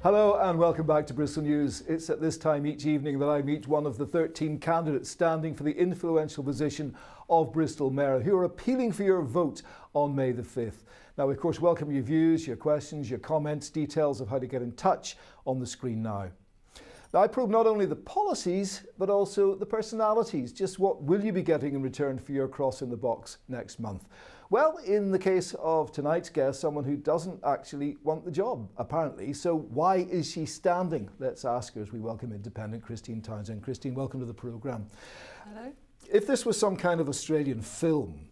Hello and welcome back to Bristol News. It's at this time each evening that I meet one of the 13 candidates standing for the influential position of Bristol Mayoral who are appealing for your vote on May the 5th. Now, we of course welcome your views, your questions, your comments, details of how to get in touch on the screen now. Now, I probe not only the policies, but also the personalities. Just what will you be getting in return for your cross in the box next month? Well, in the case of tonight's guest, someone who doesn't actually want the job, apparently. So why is she standing? Let's ask her as we welcome independent Christine Townsend. Christine, welcome to the programme. Hello. If this was some kind of Australian film,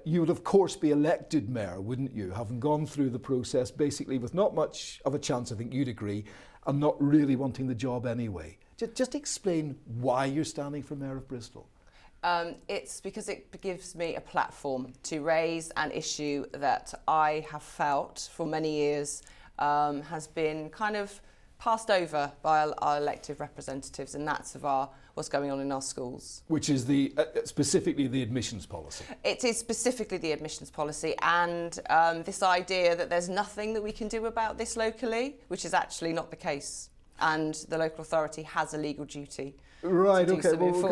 you would of course be elected mayor, wouldn't you? Having gone through the process basically with not much of a chance, I think you'd agree, and not really wanting the job anyway. Just explain why you're standing for Mayor of Bristol. It's because it gives me a platform to raise an issue that I have felt for many years has been kind of passed over by our elected representatives, and that's of what's going on in our schools. Which is specifically the admissions policy. It is specifically the admissions policy, and this idea that there's nothing that we can do about this locally, which is actually not the case. And the local authority has a legal duty. Right, okay, well, we've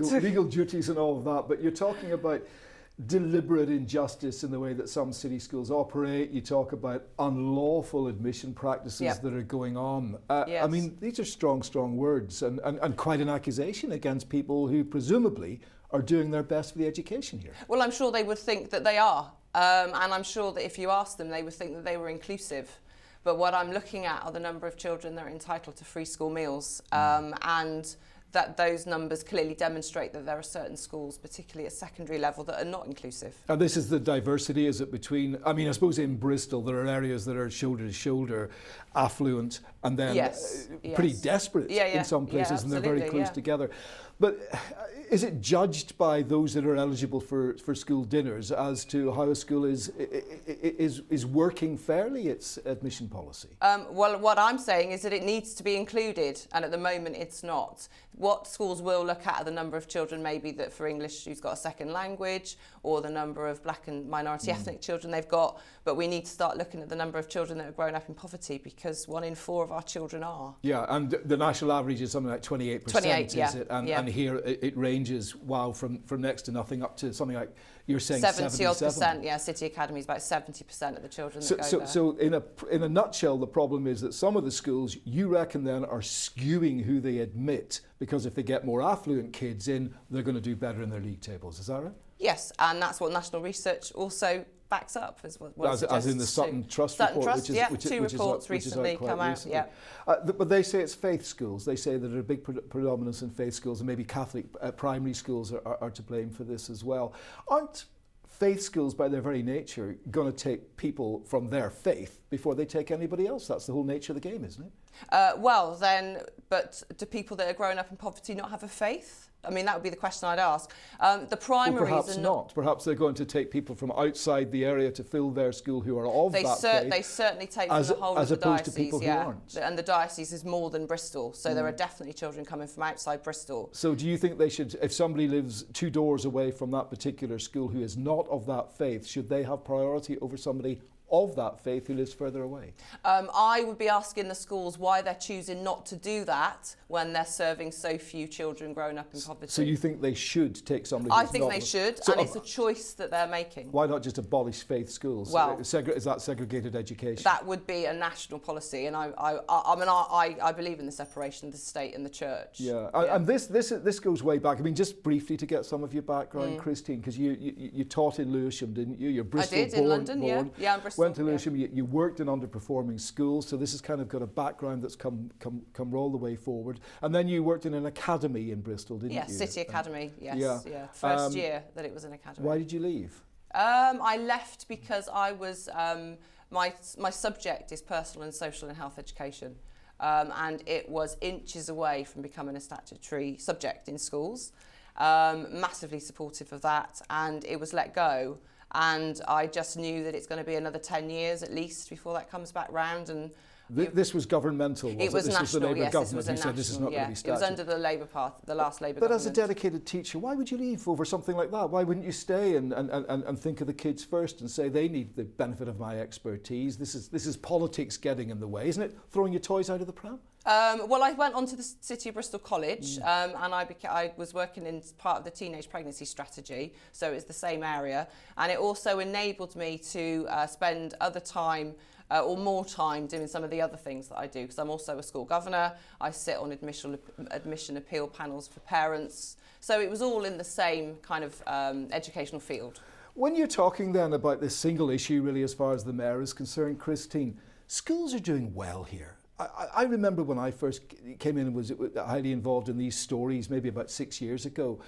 got legal duties and all of that, but you're talking about deliberate injustice in the way that some city schools operate. You talk about unlawful admission practices that are going on. Yes. I mean, these are strong words and quite an accusation against people who presumably are doing their best for the education here. Well, I'm sure they would think that they are. And I'm sure that if you asked them, they would think that they were inclusive. But what I'm looking at are the number of children that are entitled to free school meals, and that those numbers clearly demonstrate that there are certain schools, particularly at secondary level, that are not inclusive. And this is the diversity, is it, between, I mean, I suppose in Bristol there are areas that are shoulder to shoulder, affluent, and then pretty desperate in some places, and they're very close together. But is it judged by those that are eligible for school dinners as to how a school is working fairly its admission policy? Well, what I'm saying is that it needs to be included, and at the moment it's not. What schools will look at are the number of children maybe that for English who's got a second language, or the number of black and minority ethnic children they've got, but we need to start looking at the number of children that are growing up in poverty, because 1 in 4 of our children are. Yeah, and the national average is something like 28%, 28, is it? And here it ranges, from next to nothing up to something like, you're saying 70%, yeah, City Academy is about 70% of the children that go there. So in a nutshell, the problem is that some of the schools, you reckon then, are skewing who they admit, because if they get more affluent kids in, they're going to do better in their league tables. Is that right? Yes, and that's what national research also backs up, as as in the Sutton Trust report, which two reports recently come out. Yeah, but they say it's faith schools. They say that there are big predominance in faith schools, and maybe Catholic primary schools are to blame for this as well. Aren't faith schools, by their very nature, going to take people from their faith before they take anybody else? That's the whole nature of the game, isn't it? Well, then, but do people that are growing up in poverty not have a faith? I mean, that would be the question I'd ask. The primaries perhaps are not. Perhaps they're going to take people from outside the area to fill their school who are of that faith. They certainly take from the whole of the diocese, to people who aren't. And the diocese is more than Bristol, so there are definitely children coming from outside Bristol. So do you think they should, if somebody lives 2 doors away from that particular school who is not of that faith, should they have priority over somebody of that faith who lives further away? I would be asking the schools why they're choosing not to do that when they're serving so few children growing up in poverty. So you think they should take somebody I think they should, and it's a choice that they're making. Why not just abolish faith schools? Well, is that segregated education? That would be a national policy, and I believe in the separation of the state and the church. Yeah, and this goes way back. I mean, just briefly to get some of your background, Christine, because you taught in Lewisham, didn't you? You're Bristol I did, in London, yeah, I'm Bristol. Went to Lewisham, you worked in underperforming schools, so this has kind of got a background that's come all the way forward. And then you worked in an academy in Bristol, didn't you? Yes, City Academy, yes. Yeah. First year that it was an academy. Why did you leave? I left because I was, my subject is personal and social and health education. And it was inches away from becoming a statutory subject in schools. Massively supportive of that, and it was let go. And I just knew that it's going to be another 10 years at least before that comes back round, and This was governmental, was it? It was this national, was the Labour yes. government This was who said this is not going to be It static. was under the Labour Party, the last Labour But government. as a dedicated teacher, why would you leave over something like that? Why wouldn't you stay and think of the kids first and say they need the benefit of my expertise? This is politics getting in the way, isn't it? Throwing your toys out of the pram? Well, I went on to the City of Bristol College and I was working in part of the teenage pregnancy strategy, so it's the same area, and it also enabled me to spend other time or more time doing some of the other things that I do, because I'm also a school governor. I sit on admission appeal panels for parents, so it was all in the same kind of educational field. When you're talking then about this single issue, really, as far as the mayor is concerned, Christine, schools are doing well here. I remember when I first came in and was highly involved in these stories, maybe about 6 years ago.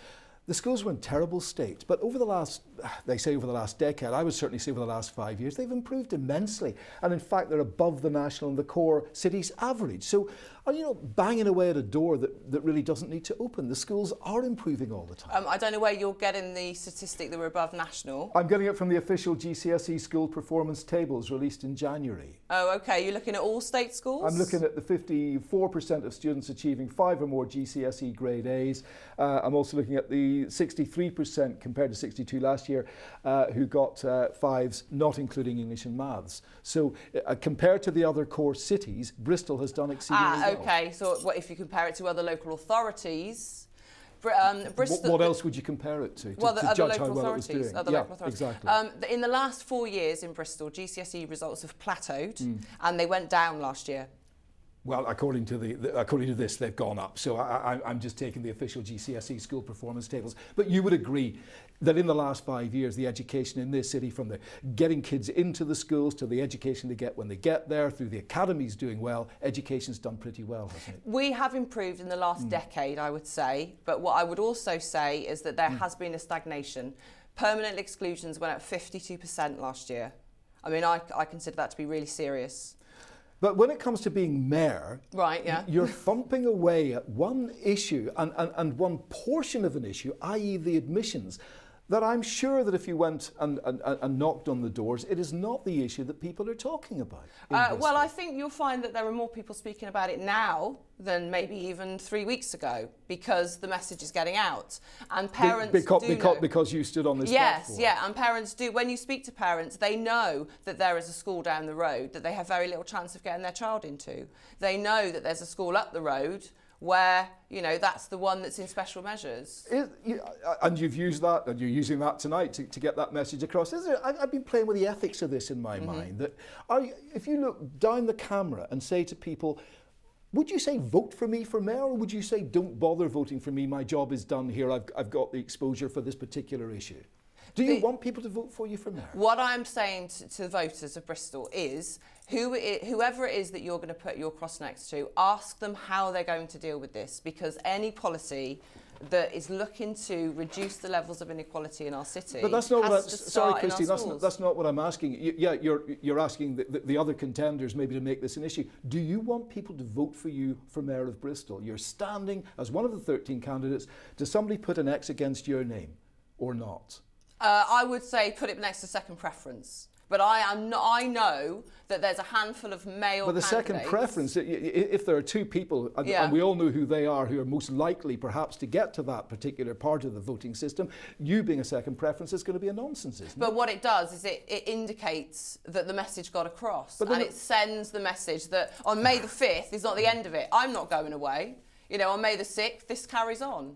The schools were in terrible state, but over the last decade, I would certainly say over the last 5 years, they've improved immensely. And in fact, they're above the national and the core cities average. So are you not banging away at a door that really doesn't need to open? The schools are improving all the time. I don't know where you're getting the statistic that we're above national. I'm getting it from the official GCSE school performance tables released in January. Oh, okay. You're looking at all state schools? I'm looking at the 54% of students achieving 5 or more GCSE grade A's. I'm also looking at the 63% compared to 62 last year who got 5s, not including English and maths. So compared to the other core cities, Bristol has done exceedingly well. Okay. So what if you compare it to other local authorities? Bristol. What else would you compare it to? Well, the to other judge local how well it was authorities. doing? Other local authorities. Exactly. In the last 4 years in Bristol, GCSE results have plateaued and they went down last year. Well, according to this, they've gone up. So I'm just taking the official GCSE school performance tables. But you would agree that in the last 5 years, the education in this city, from the getting kids into the schools to the education they get when they get there, through the academies doing well, education's done pretty well, hasn't it? We have improved in the last decade, I would say. But what I would also say is that there has been a stagnation. Permanent exclusions went up 52% last year. I mean, I consider that to be really serious. But when it comes to being mayor, right, yeah, you're thumping away at one issue and one portion of an issue, i.e. the admissions, that I'm sure that if you went and knocked on the doors, it is not the issue that people are talking about. Well, I think you'll find that there are more people speaking about it now than maybe even 3 weeks ago, because the message is getting out. And parents because you stood on this platform. Yes, and parents do. When you speak to parents, they know that there is a school down the road that they have very little chance of getting their child into. They know that there's a school up the road where, you know, that's the one that's in special measures. And you've used that, and you're using that tonight to get that message across. I've been playing with the ethics of this in my mind. That if you look down the camera and say to people, would you say vote for me for mayor, or would you say don't bother voting for me, my job is done here, I've got the exposure for this particular issue? Do you want people to vote for you for mayor? What I'm saying to the voters of Bristol is, whoever it is that you're going to put your cross next to, ask them how they're going to deal with this, because any policy that is looking to reduce the levels of inequality in our city. But that's not what I'm sorry, Christine. That's that's not what I'm asking. You're asking the other contenders maybe to make this an issue. Do you want people to vote for you for mayor of Bristol? You're standing as one of the 13 candidates. Does somebody put an X against your name or not? I would say put it next to second preference. But I know that there's a handful of male But the candidates. second preference, if there are two people, and we all know who they are, who are most likely perhaps to get to that particular part of the voting system, you being a second preference is going to be a nonsense, isn't it? But what it does is it indicates that the message got across, and it sends the message that on May the 5th is not the end of it. I'm not going away. You know, on May the 6th, this carries on.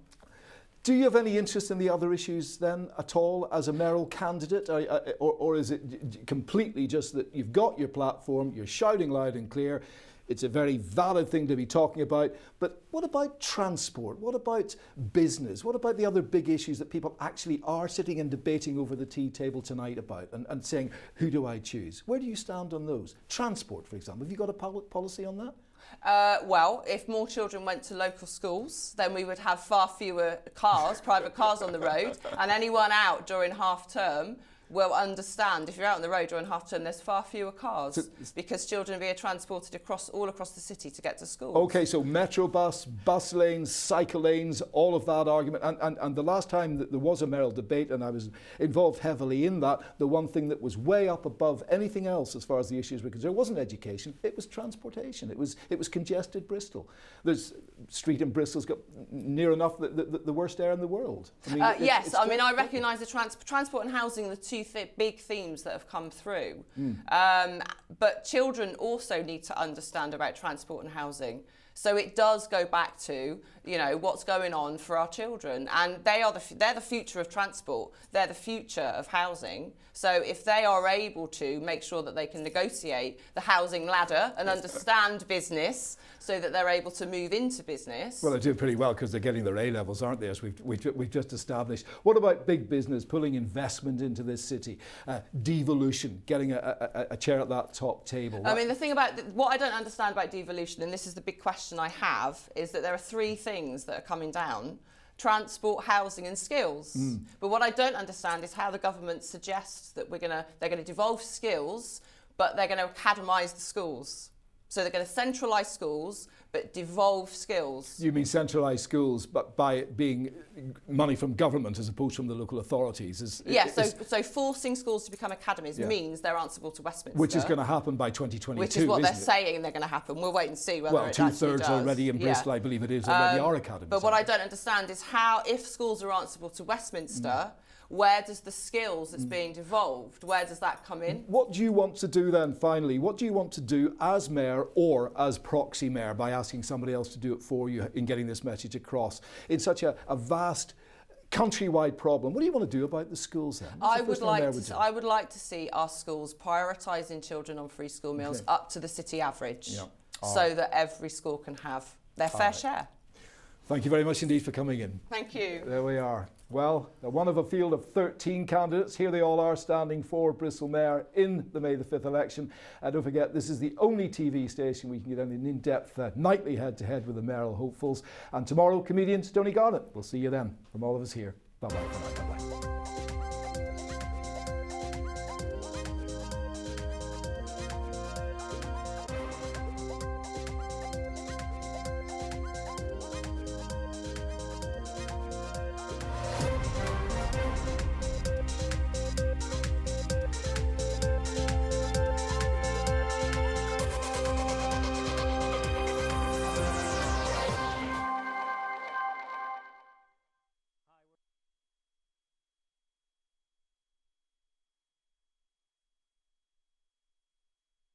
Do you have any interest in the other issues then at all as a mayoral candidate? Or is it completely just that you've got your platform, you're shouting loud and clear, it's a very valid thing to be talking about, but what about transport? What about business? What about the other big issues that people actually are sitting and debating over the tea table tonight about and saying, who do I choose? Where do you stand on those? Transport, for example, have you got a public policy on that? Well, if more children went to local schools, then we would have far fewer cars, private cars on the road, and anyone out during half term will understand if you're out on the road during half term, there's far fewer cars because children are being transported all across the city to get to school. Okay, so metro bus lanes, cycle lanes, all of that argument. And the last time that there was a mayoral debate, and I was involved heavily in that, the one thing that was way up above anything else as far as the issues were concerned wasn't education, it was transportation. It was congested Bristol. There's street in Bristol's got near enough the worst air in the world. I mean, yes, I mean, I recognise the transport and housing are the two big themes that have come through. But children also need to understand about transport and housing. So it does go back to, you know, what's going on for our children, and they're the future of transport. They're the future of housing. So if they are able to make sure that they can negotiate the housing ladder and understand business, so that they're able to move into business. Well, they're doing pretty well because they're getting their A levels, aren't they? As we've just established. What about big business pulling investment into this city? Devolution, getting a chair at that top table. I mean, the thing about what I don't understand about devolution, and this is the big question I have, is that there are three things that are coming down: transport, housing and skills. But what I don't understand is how the government suggests that they're going to devolve skills, but they're going to academise the schools. So they're going to centralise schools, but devolve skills. You mean centralise schools, but by it being money from government as opposed from the local authorities? So forcing schools to become academies means they're answerable to Westminster. Which is going to happen by 2022, which is what they're saying they're going to happen. We'll wait and see whether it actually does. Well, 2/3 already in Bristol, I believe it is, already are academies. But what I don't understand is how, if schools are answerable to Westminster, where does the skills that's being devolved, where does that come in? What do you want to do then, finally? What do you want to do as mayor or as proxy mayor by asking somebody else to do it for you in getting this message across in such a vast countrywide problem? What do you want to do about the schools then? I would like to see our schools prioritising children on free school meals up to the city average, so that every school can have their fair share. Thank you very much indeed for coming in. Thank you. There we are. Well, one of a field of 13 candidates. Here they all are standing for Bristol Mayor in the May the 5th election. And don't forget, this is the only TV station we can get an in-depth nightly head-to-head with the mayoral hopefuls. And tomorrow, comedian Tony Garnett. We'll see you then. From all of us here. Bye-bye.